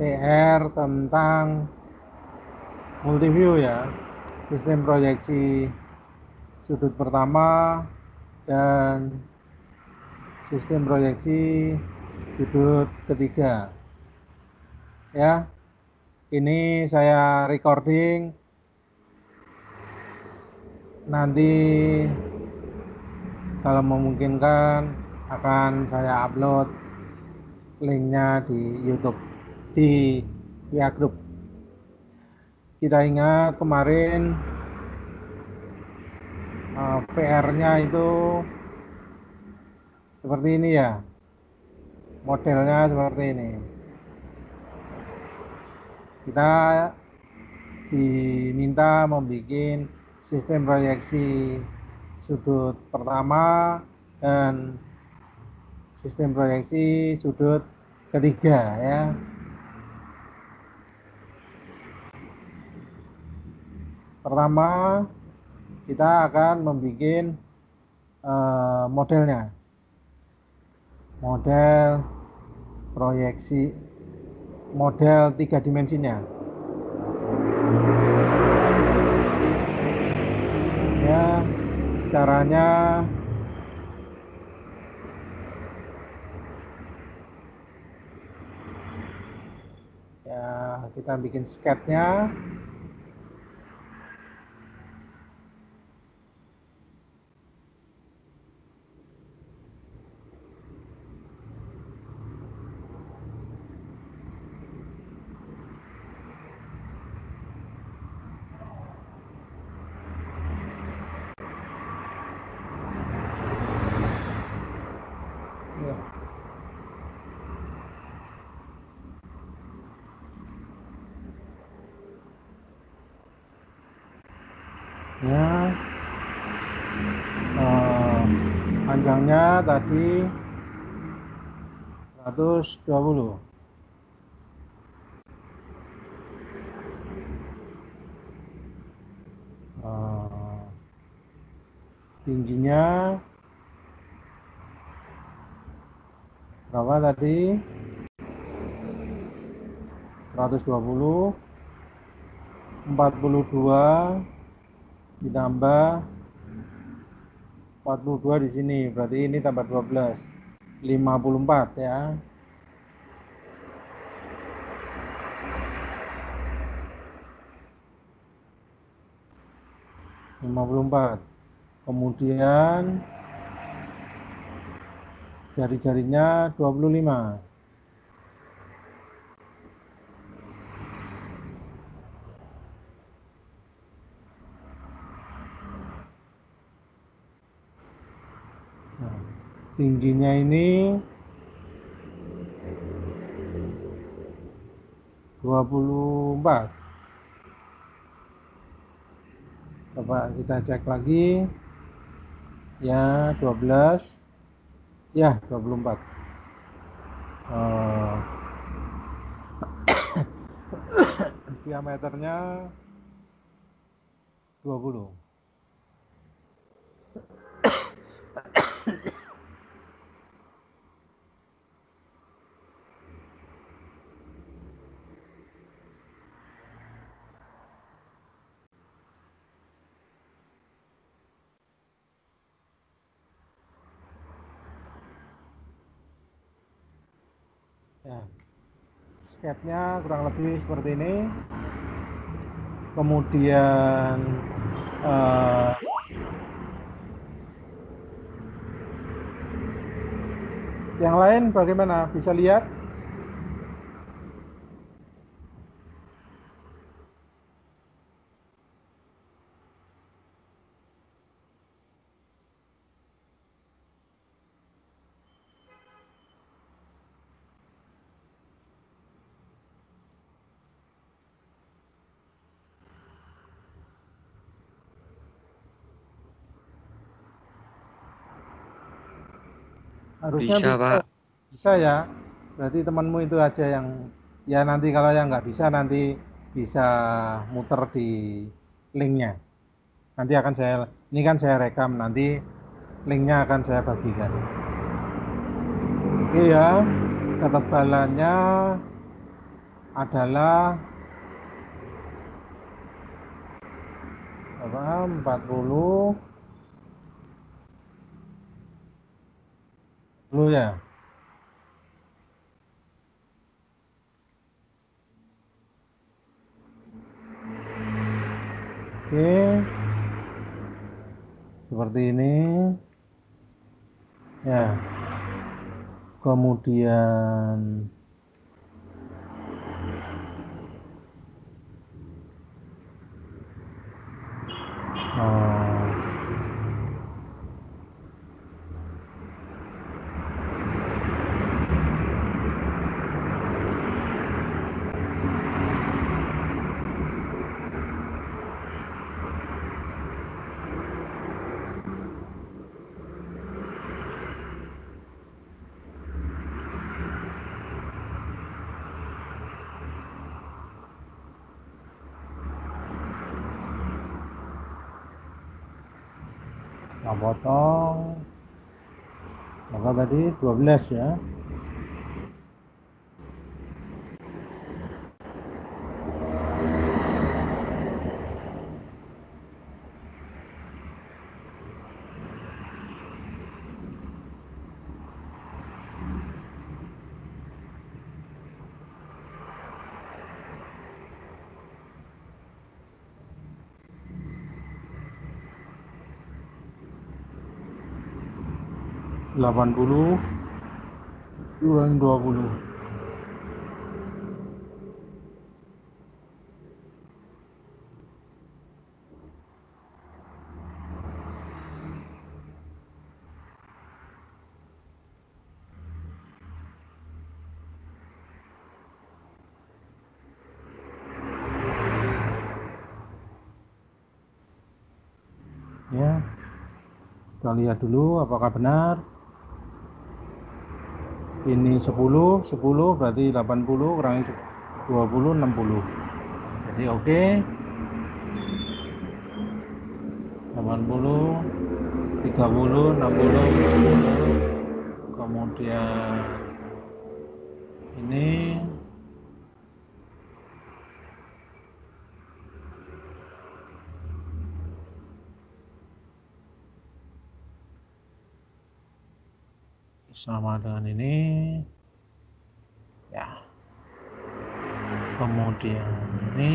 PR tentang multiview ya, sistem proyeksi sudut pertama dan sistem proyeksi sudut ketiga ya. Ini saya recording, nanti kalau memungkinkan akan saya upload linknya di YouTube di via grup. Kita ingat kemarin PR-nya itu seperti ini ya, modelnya seperti ini. Kita diminta membuat sistem proyeksi sudut pertama dan sistem proyeksi sudut ketiga ya. Pertama kita akan membuat modelnya, model proyeksi, model 3 dimensinya ya. Caranya ya, kita bikin sketnya. Ya. Ya, panjangnya tadi 120. Tingginya berapa tadi? 120, 42 ditambah 42 di sini, berarti ini tambah 12, 54 ya. 54. Kemudian jari-jarinya 25. Nah, tingginya ini 24. Coba kita cek lagi ya, 12 ya, 24. Diameternya 20. Ya, sketnya kurang lebih seperti ini. Kemudian yang lain bagaimana? Bisa lihat? Harusnya Bisa, bisa. Pak. Bisa ya. Berarti temanmu itu aja yang, ya nanti kalau yang nggak bisa nanti bisa muter di linknya. Nanti akan saya, ini kan saya rekam, nanti linknya akan saya bagikan. Oke ya, ketebalannya adalah berapa? 40 dulu ya. Oke, seperti ini ya. Kemudian kita potong berapa tadi? 12 ya. Delapan puluh kurang 20 ya. Kita lihat dulu apakah benar. Ini 10 berarti 80 kurangi 20 60. Jadi oke. 80 30 60 10. Kemudian ini sama dengan ini ya. Kemudian ini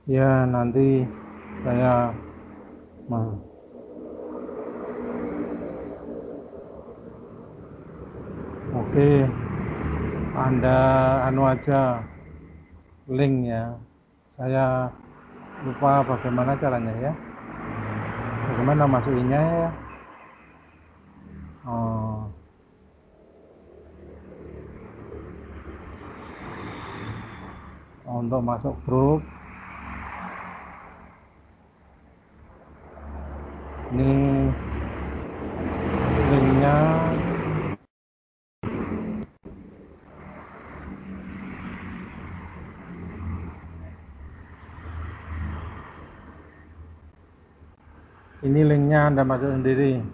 ya. Nanti saya oke, Anda anu aja link ya. Saya lupa bagaimana caranya ya. Bagaimana masukinnya ya? Untuk masuk grup ini linknya Anda masuk sendiri.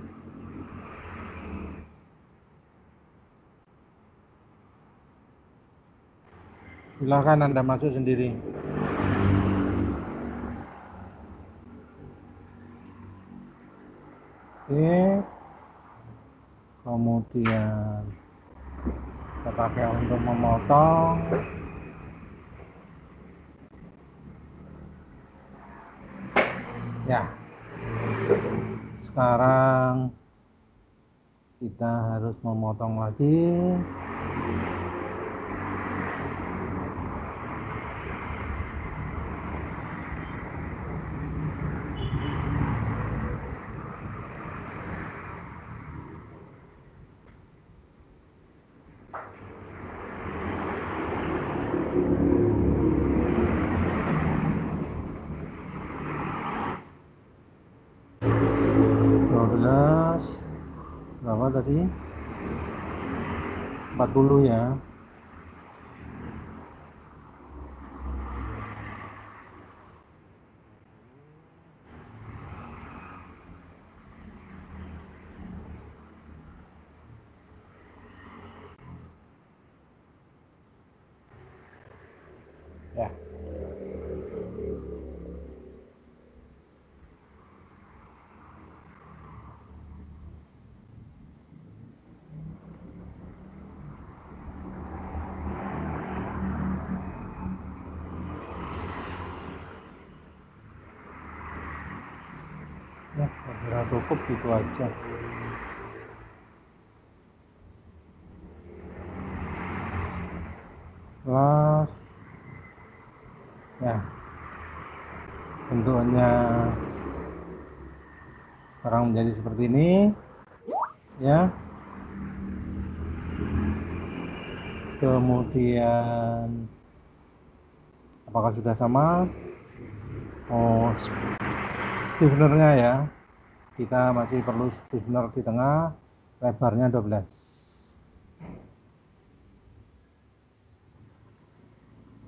Silahkan Anda masuk sendiri. Oke, kemudian kita pakai untuk memotong. Ya, sekarang kita harus memotong lagi. Berapa tadi? 40 ya. Ya. Ya, saya kira cukup gitu aja. Terus ya, bentuknya sekarang menjadi seperti ini ya. Kemudian apakah sudah sama? Oh, stiffenernya ya, kita masih perlu stiffener di tengah, lebarnya 12.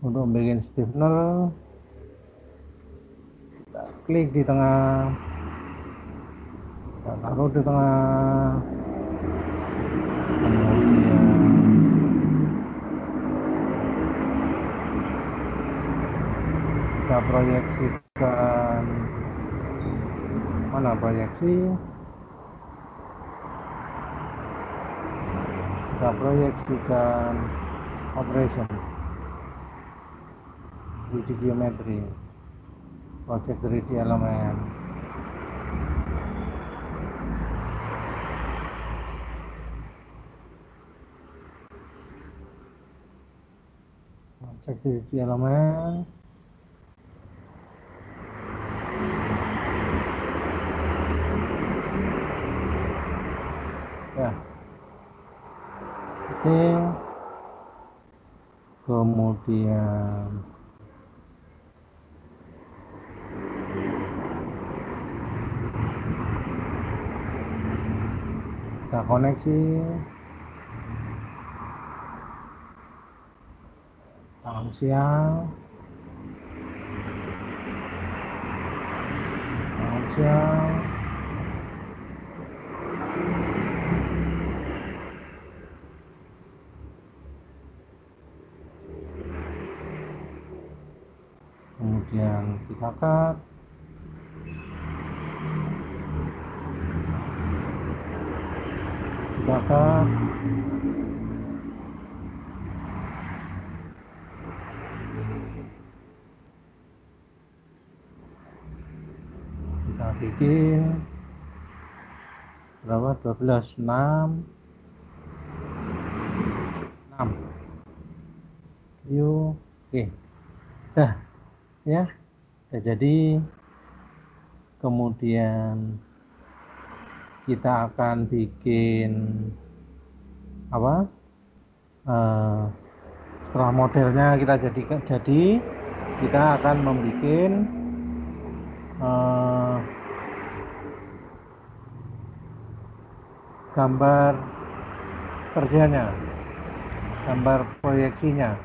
Untuk membuat stiffener, kita klik di tengah, kita taruh di tengah, kemudian kita proyeksikan, mana proyeksi, kita proyeksikan operation 3D geometry, project 3D element. Project 3D element. Ya, oke. Kemudian kita koneksi tangan siang, kemudian kita cut, kita bikin berapa? 12, 6 yuk. Oke, dah ya, udah jadi. Kemudian kita akan bikin apa, setelah modelnya kita jadi kita akan membuat gambar kerjanya, gambar proyeksinya.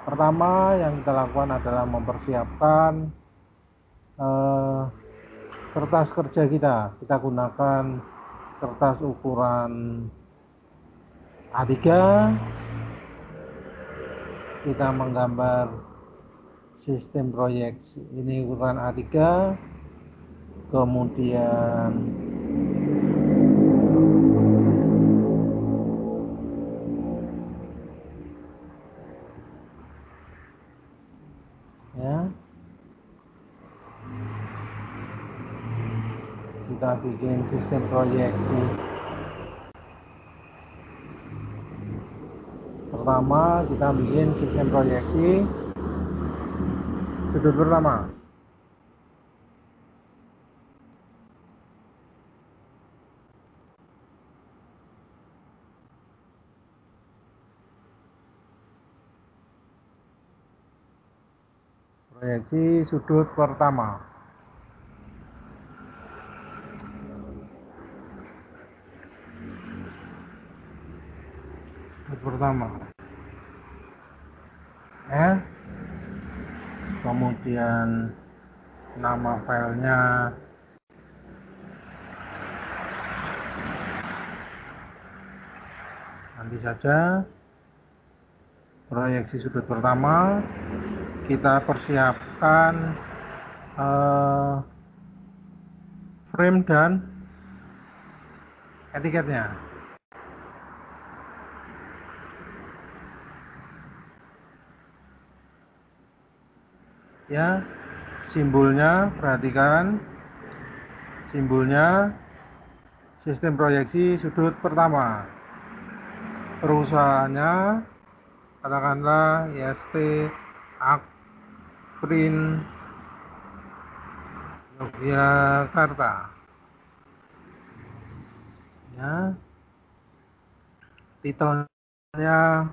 Pertama yang kita lakukan adalah mempersiapkan kertas kerja kita. Kita gunakan kertas ukuran A3. Kita menggambar sistem proyeksi ini ukuran A3. kemudian ya kita bikin sistem proyeksi. Pertama kita bikin sistem proyeksi sudut pertama. Proyeksi sudut pertama. Sudut pertama. Kemudian nama filenya nanti saja. Proyeksi sudut pertama kita persiapkan frame dan etiketnya. Ya, simbolnya perhatikan, simbolnya sistem proyeksi sudut pertama. Perusahaannya katakanlah IST Akprint Yogyakarta. Ya, titelnya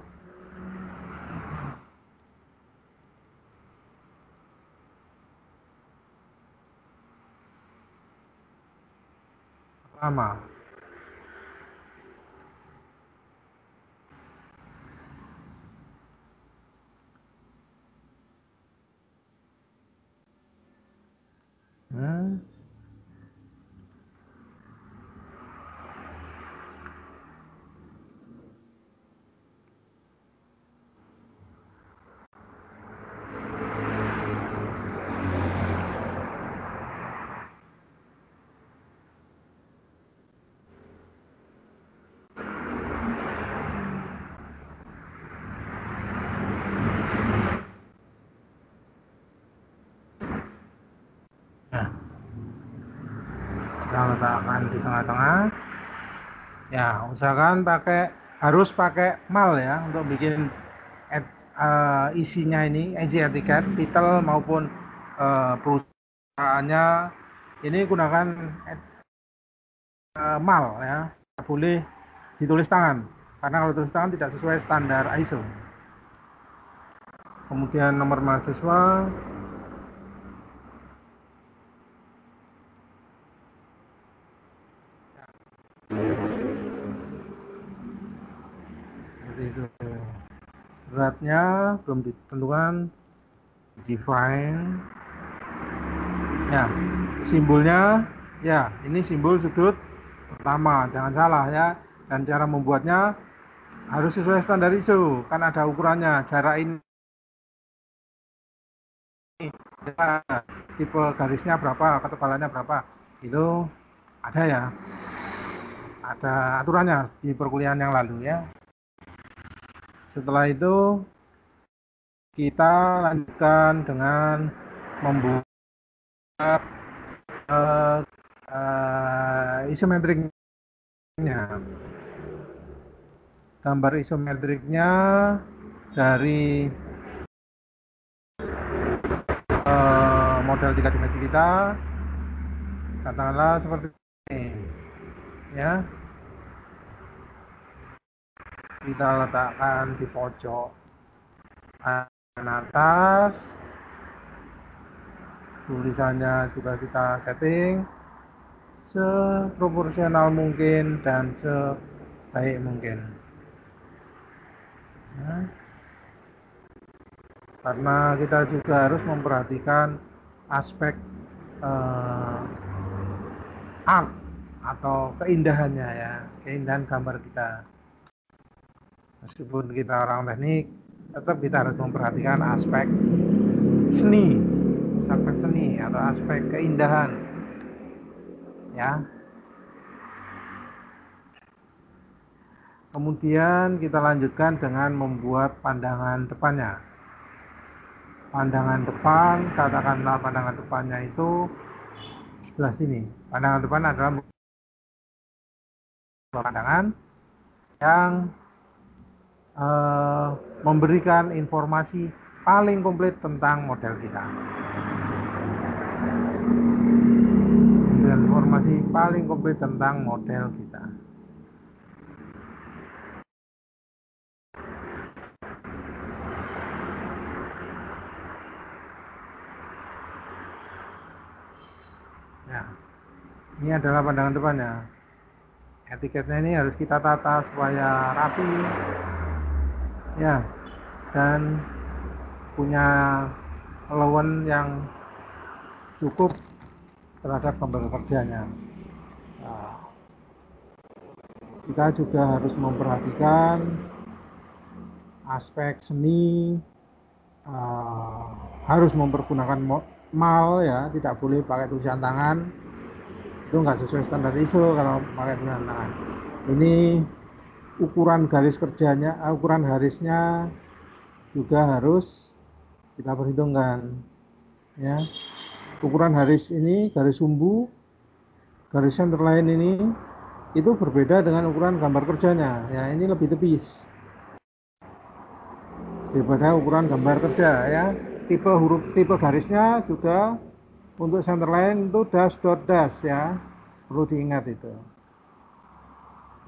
pertama. Nah, kita letakkan di tengah-tengah. Ya, usahakan harus pakai mal ya untuk bikin isinya ini, isi etiket, titel maupun perusahaannya. Ini gunakan mal ya, tidak boleh ditulis tangan karena kalau tulis tangan tidak sesuai standar ISO. Kemudian nomor mahasiswa, seperti itu. Beratnya belum ditentukan, define. Ya, simbolnya ya ini simbol sudut pertama, jangan salah ya. Dan cara membuatnya harus sesuai standar ISO, kan ada ukurannya. Jarak ini tipe garisnya berapa, ketebalannya berapa, itu ada ya, ada aturannya di perkuliahan yang lalu ya. Setelah itu kita lanjutkan dengan membuat isometriknya. Gambar isometriknya dari model 3 dimensi kita, katakanlah seperti ini ya. Kita letakkan di pojok kanan atas, tulisannya juga kita setting seproporsional mungkin dan sebaik mungkin ya. Karena kita juga harus memperhatikan aspek art atau keindahannya ya, keindahan gambar kita. Meskipun kita orang teknik, tetap kita harus memperhatikan aspek seni atau aspek keindahan ya. Kemudian kita lanjutkan dengan membuat pandangan depannya. Pandangan depan, katakanlah pandangan depannya itu sebelah sini. Pandangan depan adalah pandangan yang memberikan informasi paling komplit tentang model kita. Informasi paling komplit tentang model kita. Nah, ini adalah pandangan depannya. Etiketnya ini harus kita tata supaya rapi, ya, dan punya lawan yang cukup terhadap gambar kerjanya. Nah, kita juga harus memperhatikan aspek seni, harus mempergunakan mal, ya, tidak boleh pakai tulisan tangan, itu nggak sesuai standar ISO kalau pakai tulisan tangan. Ini ukuran garis kerjanya, ukuran garisnya juga harus kita perhitungkan, ya. Ukuran garis ini, garis sumbu, garis centerline ini itu berbeda dengan ukuran gambar kerjanya, ya. Ini lebih tipis daripada ukuran gambar kerja, ya. Tipe garisnya juga untuk centerline itu dash dot dash, ya, perlu diingat itu,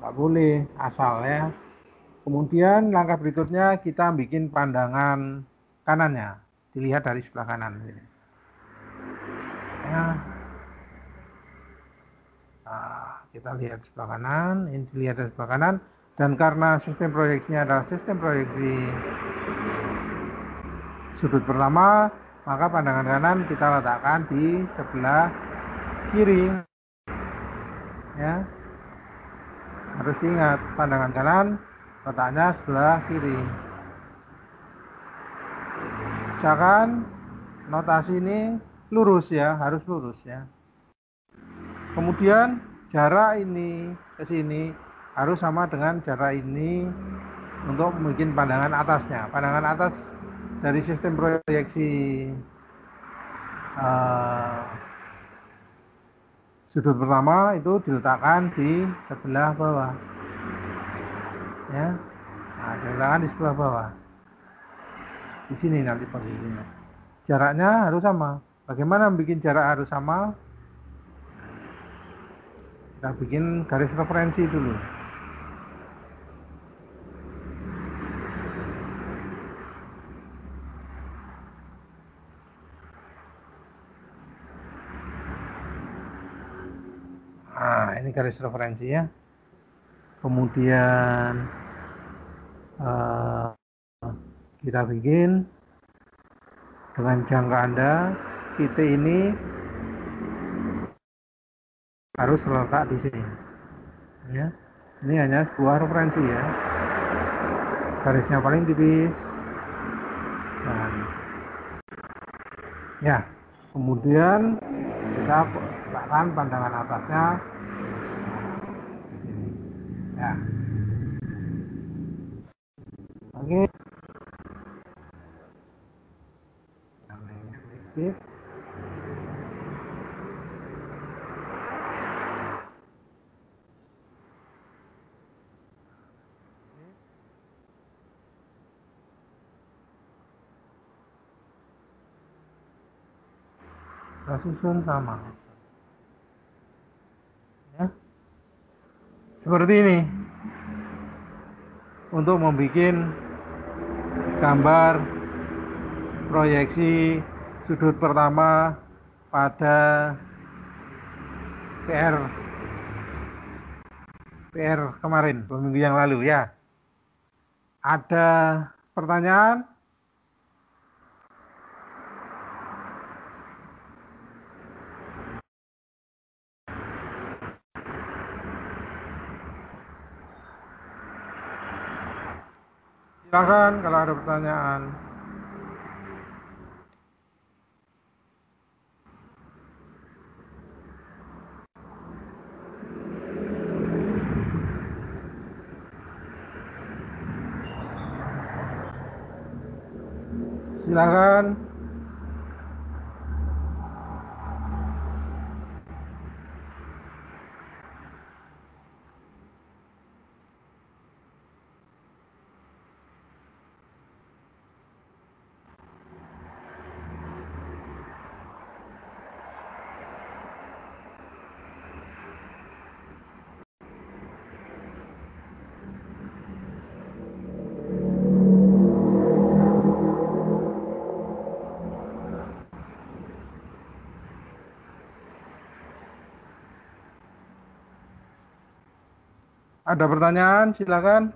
nggak boleh asal, ya. Kemudian langkah berikutnya kita bikin pandangan kanannya, dilihat dari sebelah kanan, ya. Nah, kita lihat sebelah kanan, ini dilihat dari sebelah kanan, dan karena sistem proyeksinya adalah sistem proyeksi sudut pertama, maka pandangan kanan kita letakkan di sebelah kiri, ya. Harus diingat, pandangan kanan letaknya sebelah kiri. Misalkan notasi ini lurus, ya, harus lurus, ya. Kemudian jarak ini ke sini harus sama dengan jarak ini untuk membuat pandangan atasnya. Pandangan atas dari sistem proyeksi sudut pertama itu diletakkan di sebelah bawah, ya. Nah, diletakkan di sebelah bawah. Di sini nanti posisinya. Jaraknya harus sama. Bagaimana bikin jarak harus sama? Kita bikin garis referensi dulu. Nah, ini garis referensi, ya. Kemudian kita bikin dengan jangka Anda, titik ini harus terletak di sini, ya. Ini hanya sebuah referensi, ya. Garisnya paling tipis, dan ya. Kemudian kita letakkan pandangan atasnya, ya. Oke. Sedikit. Kita susun sama, ya. Seperti ini untuk membuat gambar proyeksi sudut pertama pada PR kemarin, minggu yang lalu, ya. Ada pertanyaan? Silakan kalau ada pertanyaan. Silakan. Ada pertanyaan, silakan.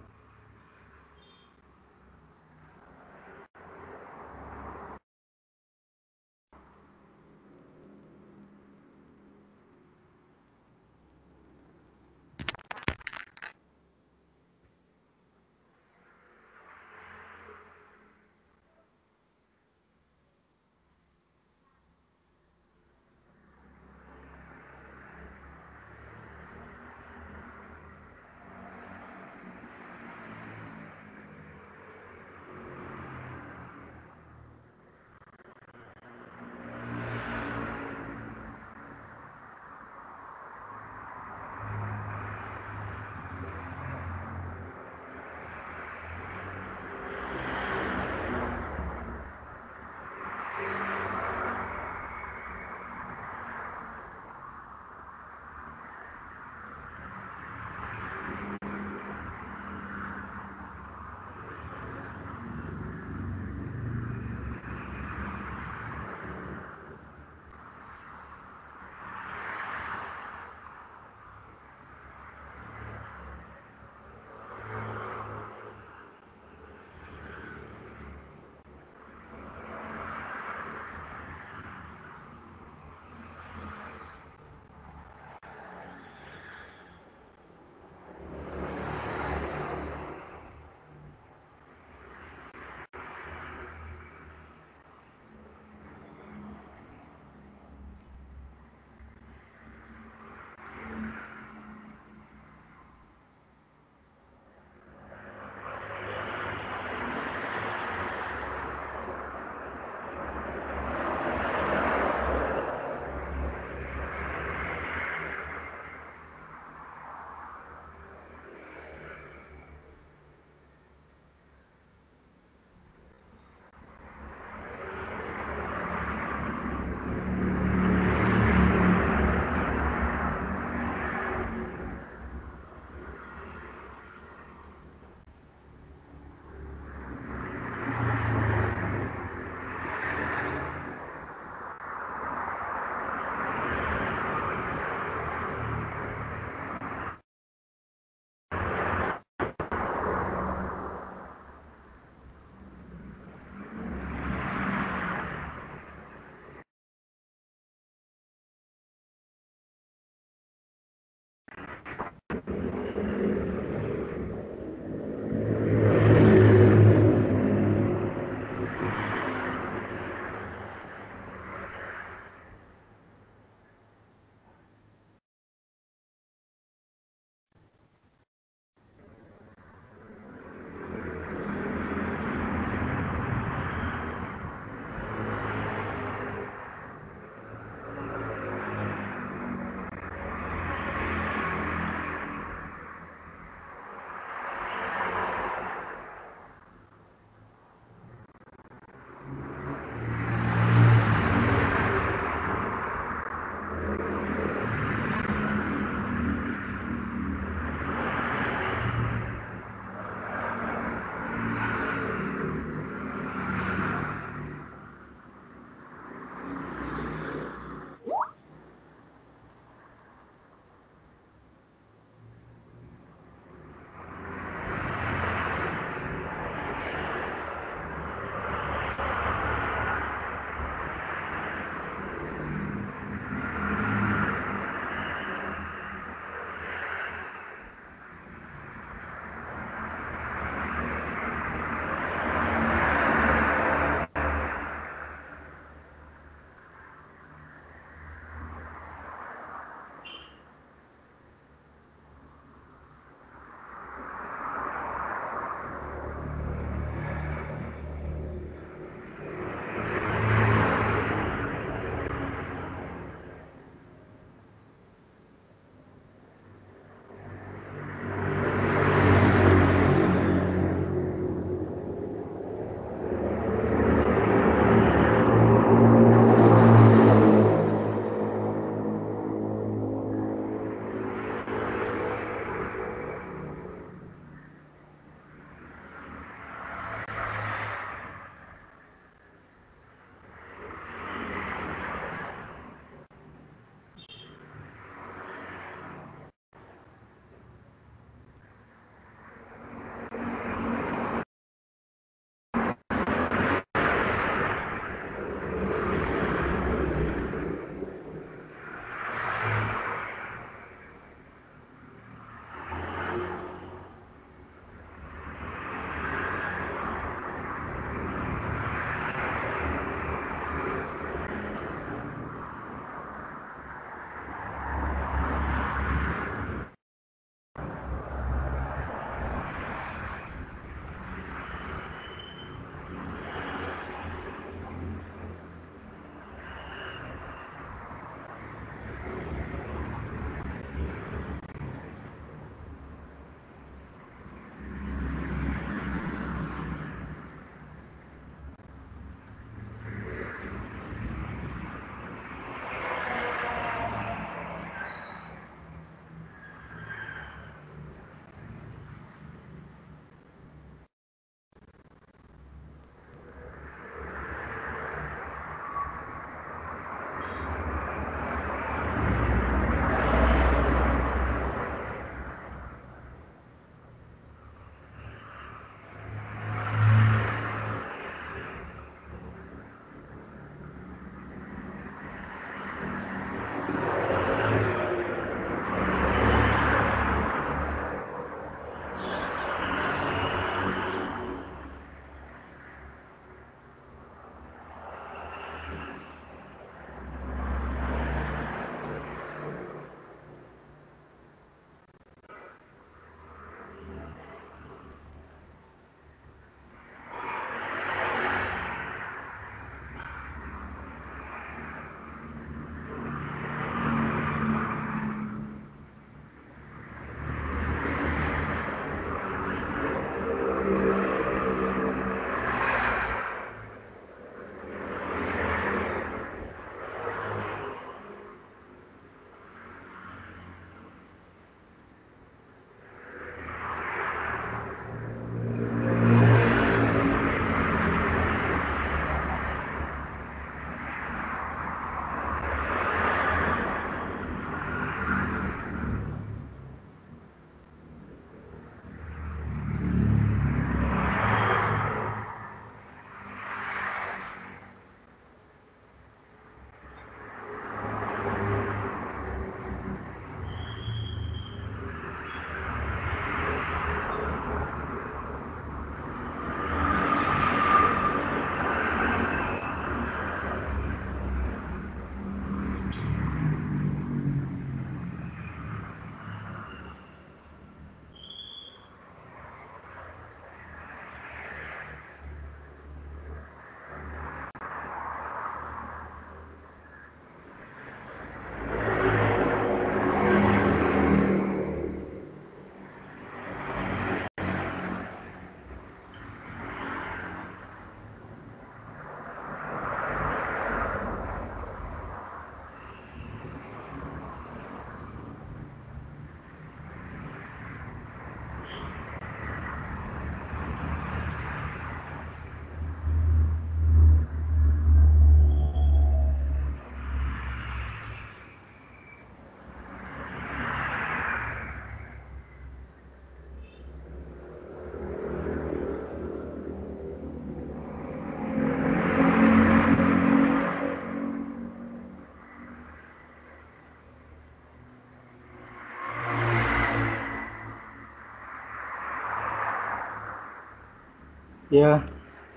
Ya,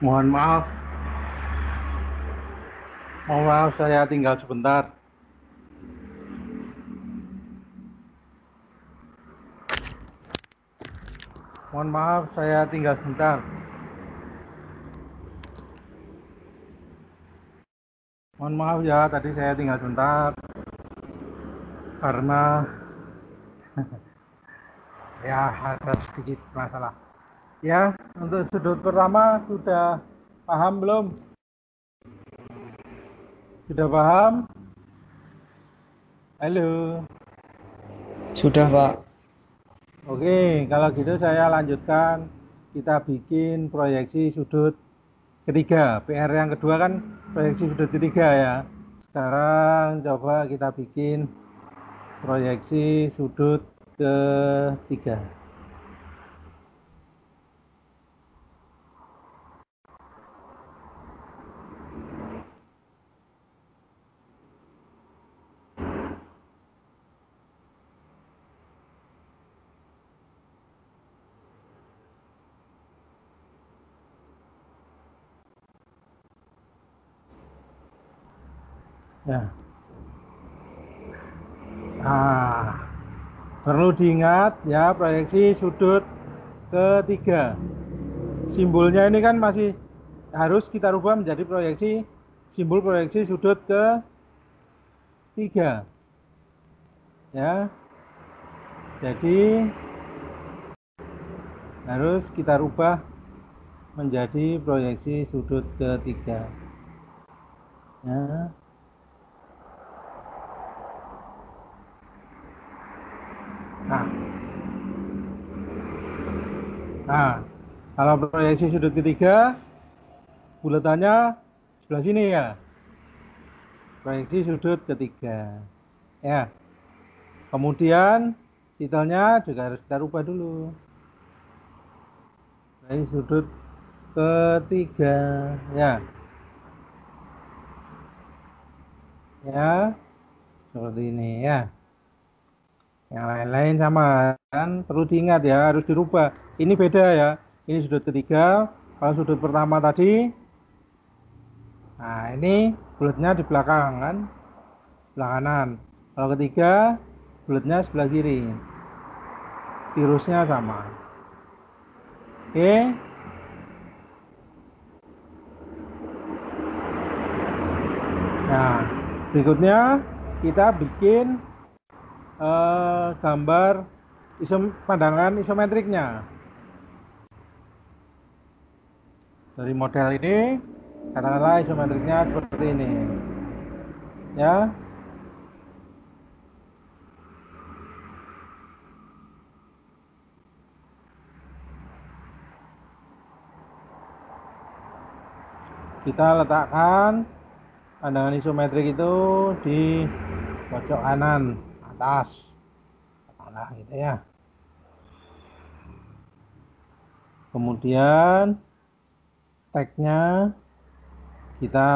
mohon maaf. Mohon maaf, saya tinggal sebentar. Mohon maaf, saya tinggal sebentar. Mohon maaf ya, tadi saya tinggal sebentar karena ya ada sedikit masalah. Ya, untuk sudut pertama sudah paham belum? Sudah paham? Halo. Sudah, Pak. Oke, kalau gitu saya lanjutkan. Kita bikin proyeksi sudut ketiga. PR yang kedua kan proyeksi sudut ketiga ya. Sekarang coba kita bikin proyeksi sudut ketiga. Ya. Nah, perlu diingat ya, proyeksi sudut ketiga. Simbolnya ini kan masih harus kita rubah menjadi proyeksi simbol proyeksi sudut ketiga. Ya. Jadi harus kita rubah menjadi proyeksi sudut ketiga. Ya. Nah, kalau proyeksi sudut ketiga, bulatannya sebelah sini ya. Proyeksi sudut ketiga. Ya. Kemudian titelnya juga harus kita rubah dulu. Proyeksi sudut ketiga, ya. Ya, seperti ini ya. Yang lain-lain sama kan, perlu diingat ya, harus dirubah. Ini beda ya. Ini sudut ketiga. Kalau sudut pertama tadi, nah ini bulatnya di belakang kan, sebelah kanan. Kalau ketiga, bulatnya sebelah kiri. Tirusnya sama. Oke. Nah, berikutnya kita bikin gambar pandangan isometriknya. Dari model ini, katakanlah isometriknya seperti ini. Ya. Kita letakkan pandangan isometrik itu di pojok kanan atas. Nah, gitu ya. Kemudian tagnya kita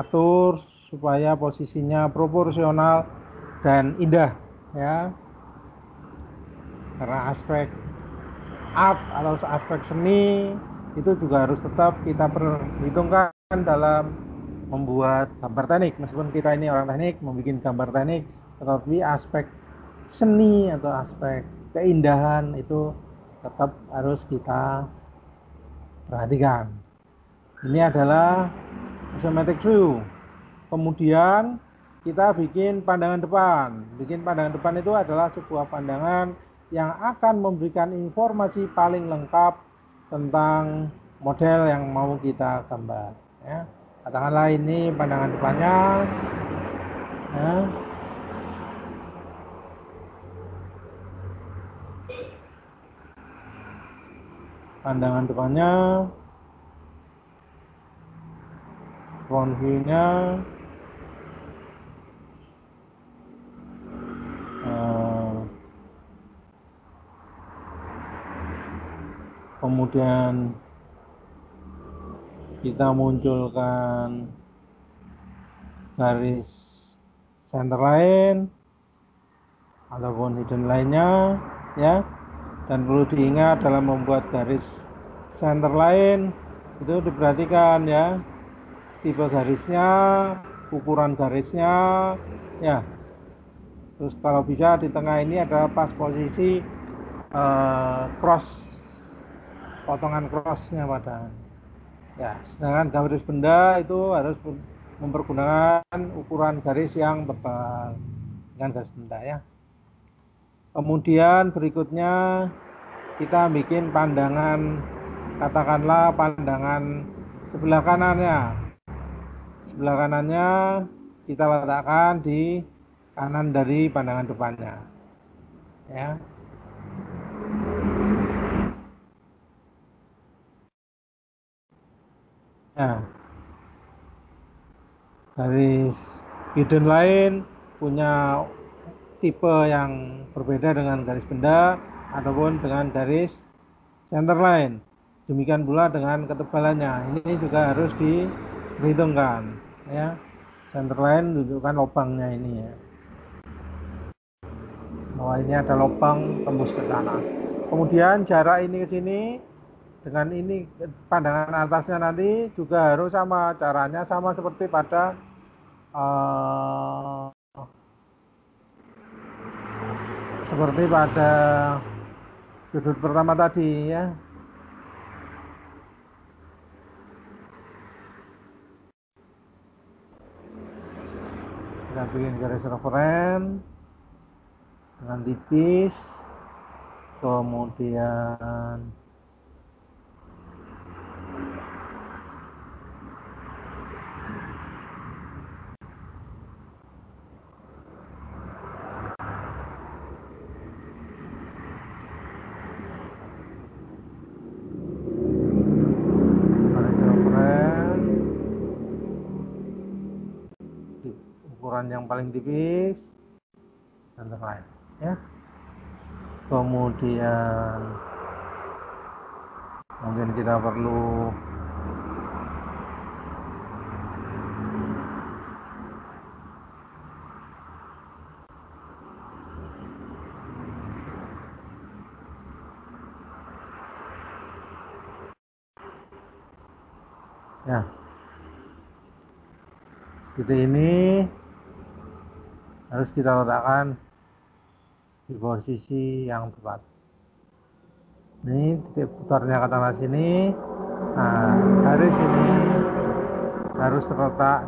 atur supaya posisinya proporsional dan indah ya, karena aspek art atau aspek seni itu juga harus tetap kita perhitungkan dalam membuat gambar teknik. Meskipun kita ini orang teknik membuat gambar teknik, tetapi aspek seni atau aspek keindahan itu tetap harus kita perhatikan. Ini adalah isometric view. Kemudian kita bikin pandangan depan. Bikin pandangan depan itu adalah sebuah pandangan yang akan memberikan informasi paling lengkap tentang model yang mau kita gambar. Ya. Katakanlah ini pandangan depannya. Ya. Pandangan depannya, front view-nya, kemudian kita munculkan garis center line ataupun hidden line-nya ya. Dan perlu diingat dalam membuat garis center line Itu diperhatikan ya, tipe garisnya, ukuran garisnya, ya. Terus kalau bisa di tengah ini ada pas posisi cross, potongan crossnya pada. Ya, sedangkan garis benda itu harus mempergunakan ukuran garis yang tebal dengan garis benda ya. Kemudian berikutnya kita bikin pandangan, katakanlah pandangan sebelah kanannya. Sebelah kanannya kita letakkan di kanan dari pandangan depannya. Ya. Nah, garis hidden lain punya tipe yang berbeda dengan garis benda ataupun dengan garis center line. Demikian pula dengan ketebalannya. Ini juga harus diperhitungkan ya. Center line menunjukkan lubangnya ini ya. Bahwa ini ada lubang tembus ke sana. Kemudian jarak ini ke sini dengan ini pandangan atasnya nanti juga harus sama, caranya sama seperti pada uh, sudut pertama tadi ya. Kita bikin garis referen dengan tipis, kemudian garis referen di ukuran yang paling tipis dan lain ya. Kemudian mungkin kita perlu ya, titik ini harus kita letakkan di posisi yang tepat. Ini titik putarnya katakanlah sini. Nah, garis ini harus terletak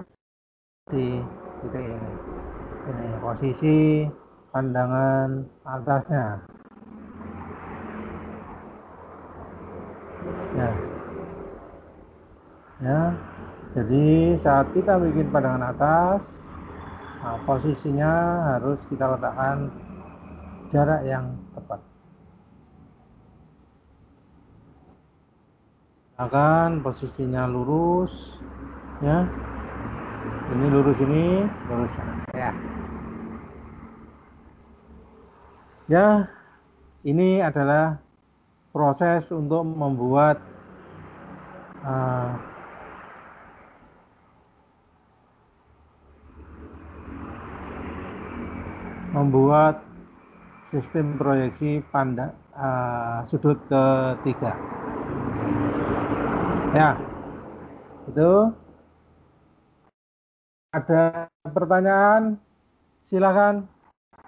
di titik ini. Ini posisi pandangan atasnya. Ya. Ya. Jadi saat kita bikin pandangan atas, nah, posisinya harus kita letakkan jarak yang tepat. Akan posisinya lurus, ya. Ini lurus ini, lurus sana. Ya. Ya, ini adalah proses untuk membuat uh, sistem proyeksi sudut ketiga. Ya, itu ada pertanyaan, silakan.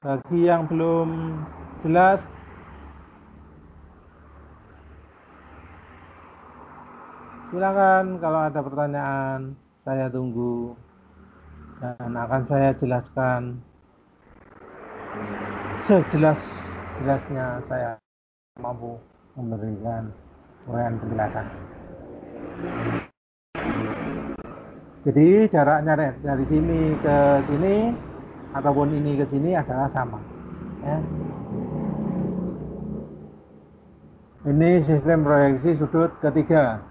Bagi yang belum jelas, silakan. Kalau ada pertanyaan, saya tunggu dan akan saya jelaskan sejelas-jelasnya saya mampu memberikan uraian penjelasan. Jadi jaraknya dari sini ke sini ataupun ini ke sini adalah sama. Ya. Ini sistem proyeksi sudut ketiga.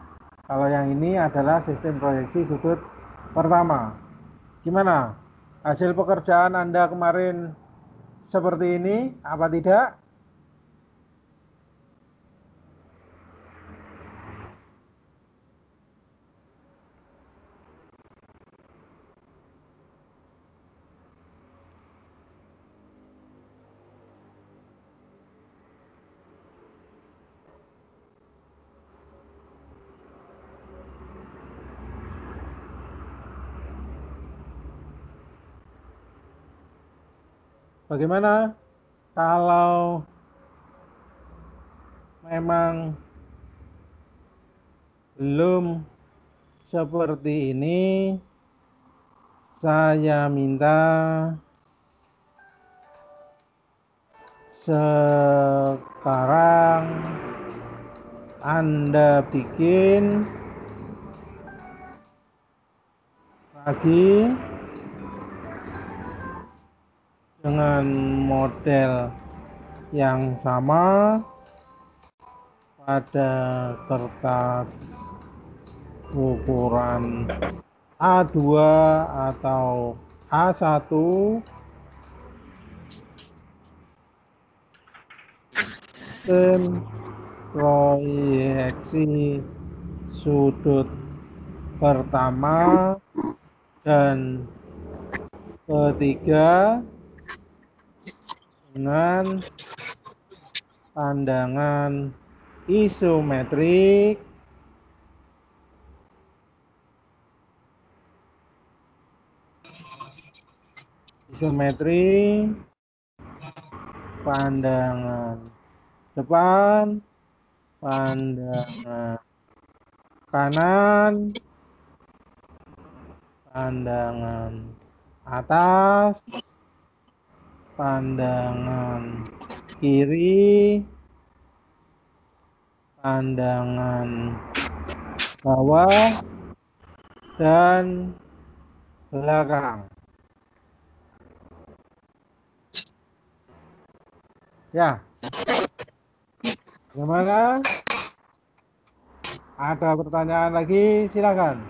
Kalau yang ini adalah sistem proyeksi sudut pertama. Gimana? Hasil pekerjaan Anda kemarin seperti ini, apa tidak? Bagaimana kalau memang belum seperti ini, saya minta sekarang Anda bikin lagi dengan model yang sama pada kertas ukuran A2 atau A1, dan proyeksi sudut pertama dan ketiga dengan pandangan isometrik pandangan depan, pandangan kanan, pandangan atas, pandangan kiri, pandangan bawah, dan belakang. Ya, gimana? Ada pertanyaan lagi? Silakan.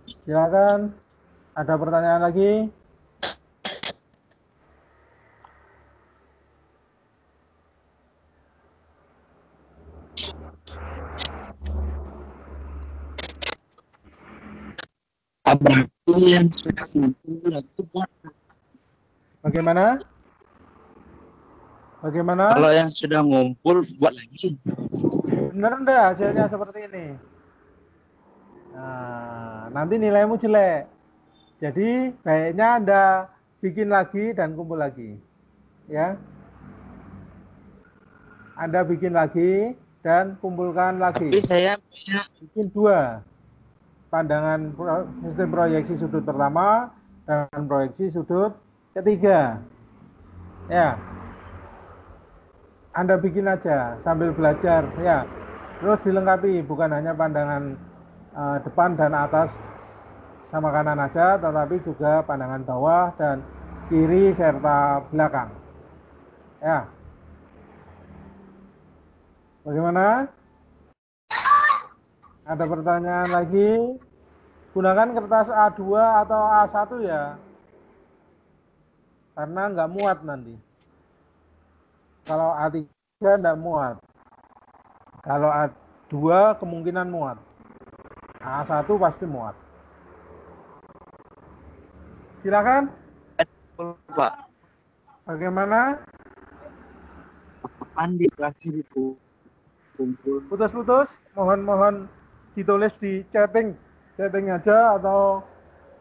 Silakan. Ada pertanyaan lagi? Berarti yang sudah ngumpul itu buat Bagaimana? Bagaimana? kalau yang sudah ngumpul buat lagi. Benar enggak hasilnya seperti ini? Nah, nanti nilaimu jelek. Jadi baiknya Anda bikin lagi dan kumpul lagi. Ya. Anda bikin lagi dan kumpulkan lagi. Tapi saya punya Bikin dua. Pandangan sistem proyeksi sudut pertama dan proyeksi sudut ketiga. Ya. Anda bikin aja sambil belajar ya. Terus dilengkapi bukan hanya pandangan depan dan atas sama kanan aja, tetapi juga pandangan bawah dan kiri serta belakang. Ya. Bagaimana? Ada pertanyaan lagi? Gunakan kertas A2 atau A1 ya. Karena nggak muat nanti. Kalau A3 nggak muat. Kalau A2 kemungkinan muat. A1 pasti muat. Silakan. Pak Bagaimana? kapan di terakhir itu kumpul. Putus-putus. Mohon ditulis di chatting aja atau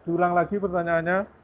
diulang lagi pertanyaannya.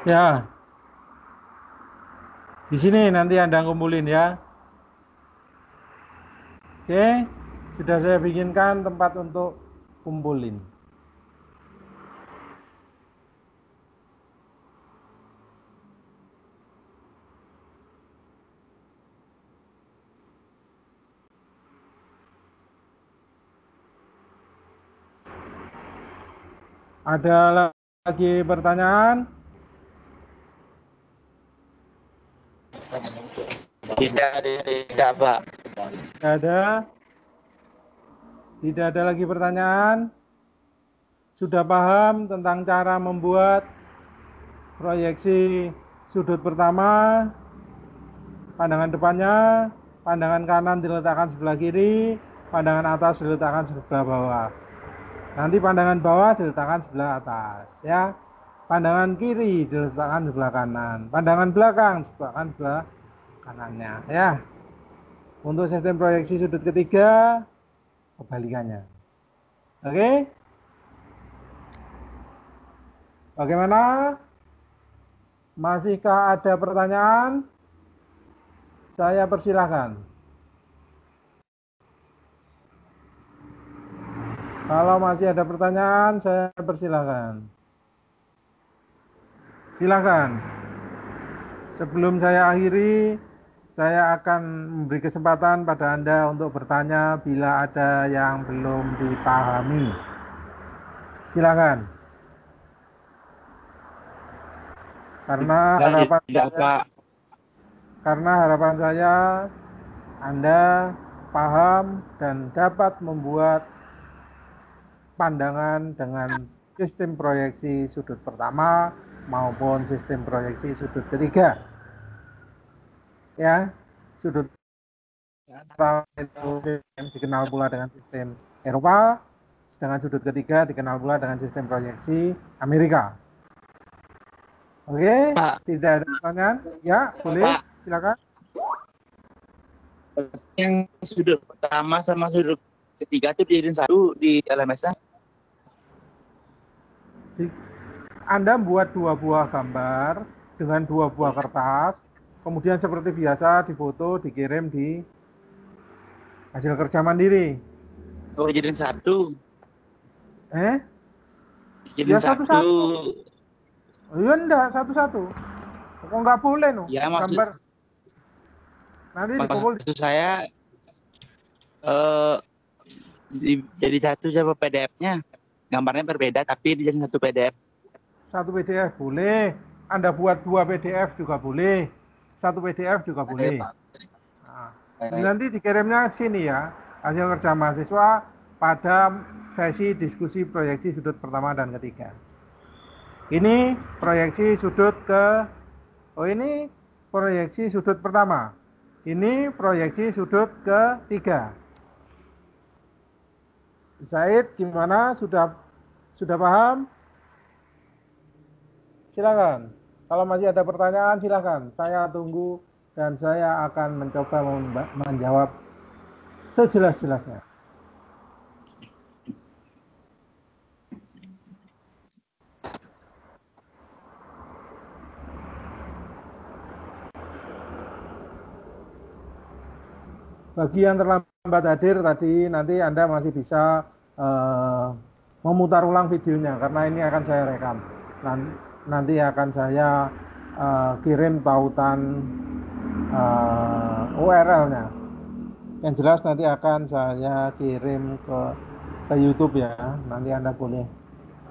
Ya, di sini nanti Anda kumpulin ya. Oke, sudah saya bikinkan tempat untuk kumpulin. Ada lagi pertanyaan? Tidak, Pak. Tidak ada. Tidak ada lagi pertanyaan. Sudah paham tentang cara membuat proyeksi sudut pertama, pandangan depannya, pandangan kanan diletakkan sebelah kiri, pandangan atas diletakkan sebelah bawah. Nanti pandangan bawah diletakkan sebelah atas, ya. Pandangan kiri diletakkan sebelah kanan, pandangan belakang diletakkan sebelah kanannya, ya. Untuk sistem proyeksi sudut ketiga, kebalikannya. Oke? Bagaimana? Masihkah ada pertanyaan? Saya persilahkan. Kalau masih ada pertanyaan, saya persilahkan. Silakan. Sebelum saya akhiri, saya akan memberi kesempatan pada Anda untuk bertanya bila ada yang belum dipahami. Silakan. Karena harapan saya Anda paham dan dapat membuat pandangan dengan sistem proyeksi sudut pertama maupun sistem proyeksi sudut ketiga. Ya, sudut pertama itu dikenal pula dengan sistem Eropa, sedangkan sudut ketiga dikenal pula dengan sistem proyeksi Amerika. Oke, Pak. tidak ada pertanyaan? Ya, boleh, silakan. Yang sudut pertama sama sudut ketiga itu dijadiin satu di LMS-nya. Anda buat dua buah gambar dengan dua buah kertas, kemudian seperti biasa difoto, dikirim di hasil kerja mandiri. Oh, dijadiin satu. Ya satu-satu. Ya enggak, satu-satu. Kok nggak boleh no? Ya, Gambar. Nanti dikumpul. Maksud saya jadi satu sama PDF-nya. Gambarnya berbeda tapi dijadiin satu PDF. Satu PDF boleh. Anda buat dua PDF juga boleh. Satu PDF juga boleh. Nah, nanti dikirimnya sini ya. Hasil kerja mahasiswa pada sesi diskusi proyeksi sudut pertama dan ketiga. Ini proyeksi sudut ini proyeksi sudut pertama. Ini proyeksi sudut ketiga. Zaid gimana? Sudah paham? Silakan. Kalau masih ada pertanyaan silakan. Saya tunggu dan saya akan mencoba menjawab sejelas-jelasnya. Bagi yang terlambat hadir tadi, nanti Anda masih bisa memutar ulang videonya karena ini akan saya rekam. Nanti akan saya kirim tautan URL-nya. Yang jelas nanti akan saya kirim ke YouTube ya. Nanti Anda boleh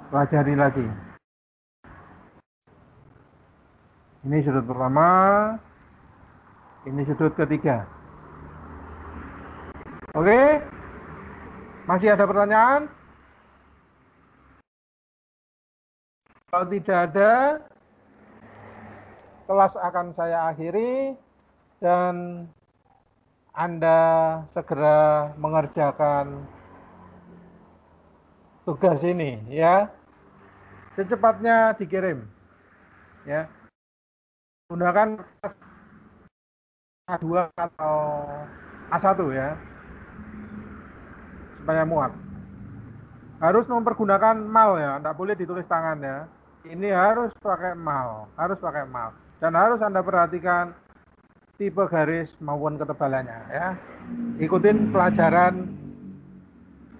pelajari lagi. Ini sudut pertama, ini sudut ketiga. Oke, masih ada pertanyaan? Kalau tidak ada, kelas akan saya akhiri dan Anda segera mengerjakan tugas ini ya. Secepatnya dikirim ya. Gunakan A2 atau A1 ya. Supaya muat. Harus mempergunakan mal ya, tidak boleh ditulis tangan ya. Ini harus pakai mouse, dan harus Anda perhatikan tipe garis maupun ketebalannya ya. Ikutin pelajaran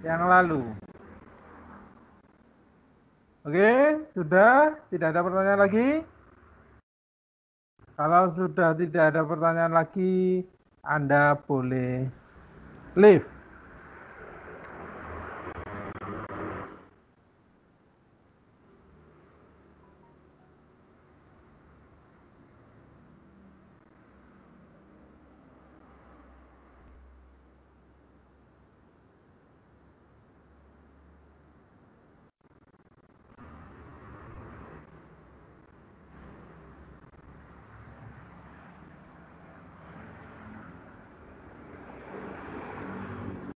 yang lalu. Oke, sudah tidak ada pertanyaan lagi? Kalau sudah tidak ada pertanyaan lagi, Anda boleh leave.